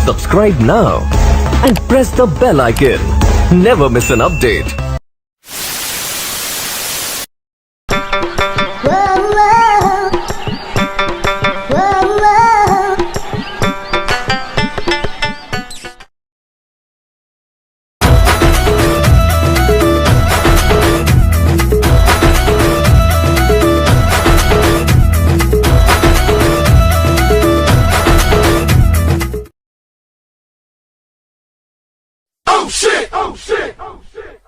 Subscribe now and press the bell icon. Never miss an update. Oh shit! Oh shit! Oh shit!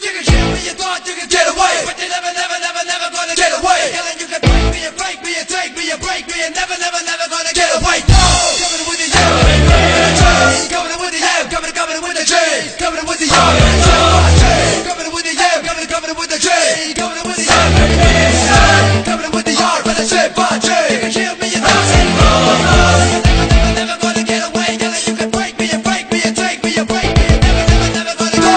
You can kill me, you thought you could get away, but you're never gonna get away. Yelling, you can break me and break me and take me and break me and never gonna get away. No! Coming with the U, coming with the M, coming with the G, coming with the U, coming with the M, coming with the G, coming with the M, coming with the R, but I said, but G. You can kill me, you thought you're never gonna get away. Yelling, you can break me and break me and take me and break me and never gonna go.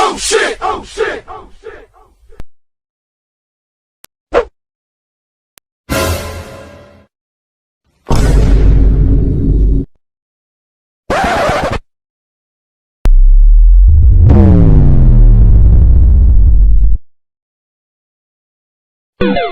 Oh shit! Oh shit! Oh shit! Oh shit!